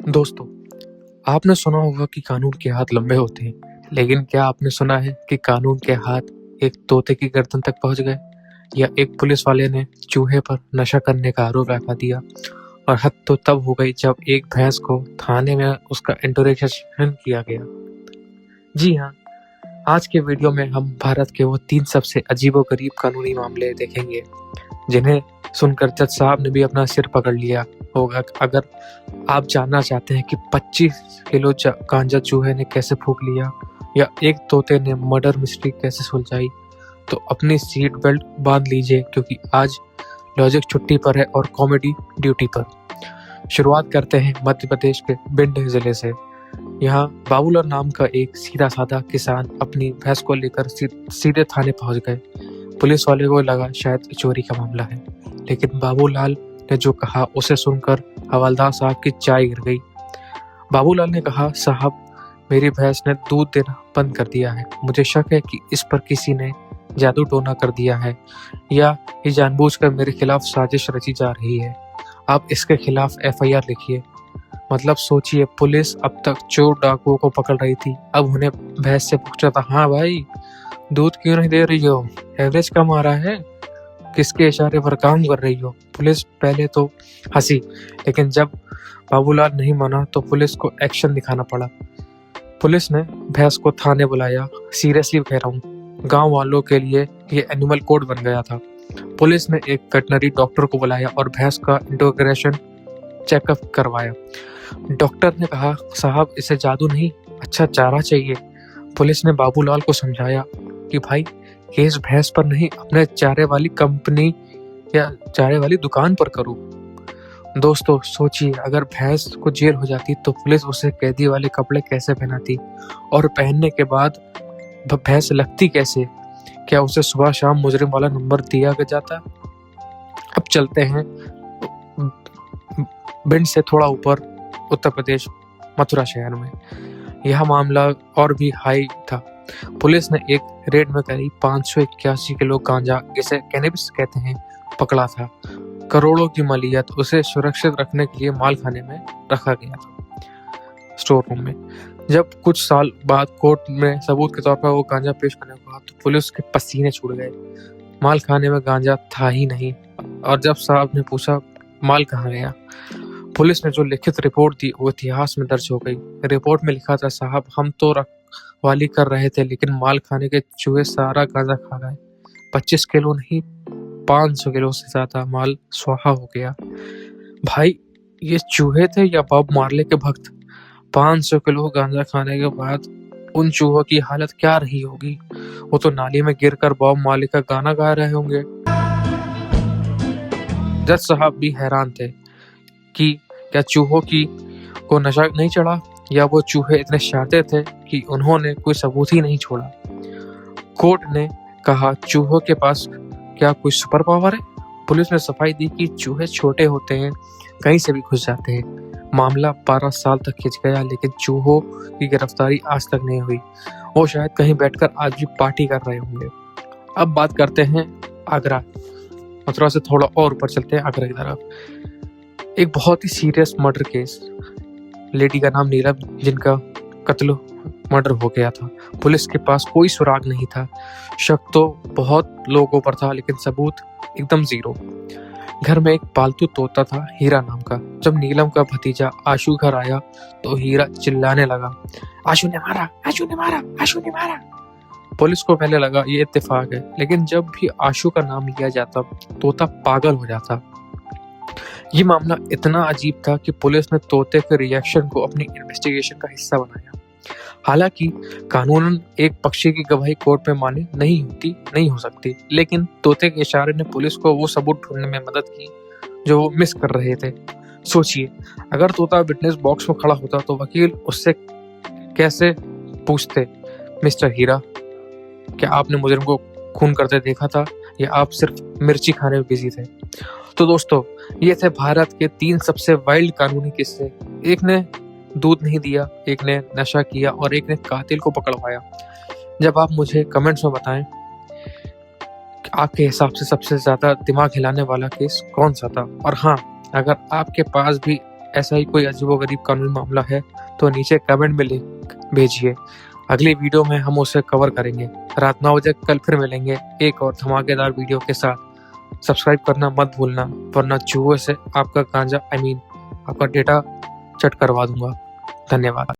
दोस्तों, आपने सुना होगा कि कानून के हाथ लंबे होते हैं, लेकिन क्या आपने सुना है कि कानून के हाथ एक तोते की गर्दन तक पहुंच गए? या एक पुलिस वाले ने चूहे पर नशा करने का आरोप लगा दिया? और हद तो तब हो गई जब एक भैंस को थाने में उसका इंटरोगेशन किया गया। जी हाँ, आज के वीडियो में हम भारत के वो 3 सबसे अजीबोगरीब कानूनी मामले देखेंगे, जिन्हें सुनकर जज साहब ने भी अपना सिर पकड़ लिया होगा। अगर आप जानना चाहते हैं कि 25 किलो गांजा चूहे ने कैसे फूंक लिया या एक तोते ने मर्डर मिस्ट्री कैसे सुलझाई, तो अपनी सीट बेल्ट बांध लीजिए, क्योंकि आज लॉजिक छुट्टी पर है और कॉमेडी ड्यूटी पर। शुरुआत करते हैं मध्य प्रदेश के भिंड जिले से। यहाँ बाबूलाल नाम का एक सीधा साधा किसान अपनी भैंस को लेकर सीधे थाने पहुंच गए। पुलिस वाले को लगा शायद चोरी का मामला है, लेकिन बाबूलाल ने जो कहा उसे सुनकर हवलदार साहब की चाय गिर गई। बाबूलाल ने कहा, साहब, मेरी भैंस ने दूध देना बंद कर दिया है। मुझे शक है कि इस पर किसी ने जादू टोना कर दिया है या ये जानबूझकर मेरे खिलाफ साजिश रची जा रही है। आप इसके खिलाफ एफआईआर लिखिए। मतलब सोचिए, पुलिस अब तक चोर डाकुओं को पकड़ रही थी, अब उन्हें भैंस से पूछा था, हाँ भाई, दूध क्यों नहीं दे रही हो? एवरेज कम आ रहा है? किसके इशारे पर काम कर रही हो? पुलिस पहले तो हंसी, लेकिन जब बाबूलाल नहीं माना तो पुलिस को एक्शन दिखाना पड़ा। पुलिस ने भैंस को थाने बुलाया। सीरियसली कह रहा हूँ, गांव वालों के लिए ये एनिमल कोड बन गया था। पुलिस ने एक वेटनरी डॉक्टर को बुलाया और भैंस का इंटरोगेशन चेकअप करवाया। डॉक्टर ने कहा, साहब, इसे जादू नहीं, अच्छा चारा चाहिए। पुलिस ने बाबूलाल को समझाया कि भाई, केस भैंस पर नहीं, अपने चारे वाली कंपनी या चारे वाली दुकान पर करूं। दोस्तों सोचिए, अगर भैंस को जेल हो जाती तो पुलिस उसे कैदी वाले कपड़े कैसे पहनाती, और पहनने के बाद भैंस लगती कैसे? क्या उसे सुबह शाम मुजरिम वाला नंबर दिया जाता? अब चलते हैं भिंड से थोड़ा ऊपर, उत्तर प्रदेश, मथुरा शहर में। यह मामला और भी हाई था। पुलिस ने एक रेड में करीब 581 किलो गांजा, जिसे कैनबिस कहते हैं, पकड़ा था। करोड़ों की मालियत। उसे सुरक्षित रखने के लिए माल खाने में रखा गया था, स्टोर रूम में। जब कुछ साल बाद कोर्ट में सबूत के तौर पर वो गांजा पेश करने को कहा तो पुलिस के पसीने छूट गए। माल खाने में गांजा था ही नहीं। और जब साहब ने पूछा, माल कहाँ गया, पुलिस ने जो लिखित रिपोर्ट दी वो इतिहास में दर्ज हो गई। रिपोर्ट में लिखा था, साहब, हम तो रखवाली कर रहे थे, लेकिन माल खाने के चूहे सारा गांजा खा गए। 25 किलो नहीं, 500 किलो से ज्यादा माल स्वाहा हो गया। भाई, ये चूहे थे या बॉब मार्ले के भक्त? 500 किलो गांजा खाने के बाद उन चूहों की हालत क्या रही होगी? वो तो नाली में गिरकर बॉब मार्ले का गाना गा रहे होंगे। जज साहब भी हैरान थे कि क्या चूहों को नशा नहीं चढ़ा, या वो चूहे इतने शातिर थे कि उन्होंने कोई सबूत ही नहीं छोड़ा। कोर्ट ने कहा, चूहों के पास क्या कोई सुपर पावर है? पुलिस ने सफाई दी कि चूहे छोटे होते हैं, कहीं से भी घुस जाते हैं। मामला 12 साल तक खिंच गया, लेकिन चूहों की गिरफ्तारी आज तक नहीं हुई। वो शायद कहीं बैठकर आज भी पार्टी कर रहे होंगे। अब बात करते हैं आगरा। मथुरा से थोड़ा और ऊपर चलते हैं, आगरा की तरफ। एक बहुत ही सीरियस मर्डर केस। लेडी का नाम नीलम, जिनका कत्ल मर्डर हो गया था। पुलिस के पास कोई सुराग नहीं था। शक तो बहुत लोगों पर था, लेकिन सबूत एकदम जीरो। घर में एक पालतू तोता था, हीरा नाम का। जब नीलम का भतीजा आशु घर आया तो हीरा चिल्लाने लगा, आशु ने मारा, आशु ने मारा, आशु ने मारा। पुलिस को पहले लगा ये इत्तेफाक है, लेकिन जब भी आशु का नाम लिया जाता तोता पागल हो जाता। ये मामला इतना अजीब था कि पुलिस ने तोते के रिएक्शन को अपनी इन्वेस्टिगेशन का हिस्सा बनाया। हालांकि कानूनन एक पक्षी की गवाही कोर्ट में माने नहीं हो सकती, लेकिन तोते के इशारे ने पुलिस को वो सबूत ढूंढने में मदद की जो वो मिस कर रहे थे। सोचिए, अगर तोता विटनेस बॉक्स में खड़ा होता तो वकील उससे कैसे पूछते, मिस्टर हीरा, क्या आपने मुजरिम को खून करते देखा था या आप सिर्फ मिर्ची खाने में बिजी थे? तो दोस्तों, ये थे भारत के 3 सबसे वाइल्ड कानूनी किस्से। एक ने दूध नहीं दिया, एक ने नशा किया और एक ने कातिल को पकड़वाया। जब आप मुझे कमेंट्स में बताएं कि आपके हिसाब से सबसे ज्यादा दिमाग हिलाने वाला केस कौन सा था, और हाँ, अगर आपके पास भी ऐसा ही कोई अजीबोगरीब कानूनी मामला है तो नीचे कमेंट में लिख भेजिए। अगली वीडियो में हम उसे कवर करेंगे। रात 9 बजे कल फिर मिलेंगे एक और धमाकेदार वीडियो के साथ। सब्सक्राइब करना मत भूलना, वरना चूहे से आपका गांजा आपका डेटा चट करवा दूंगा। धन्यवाद।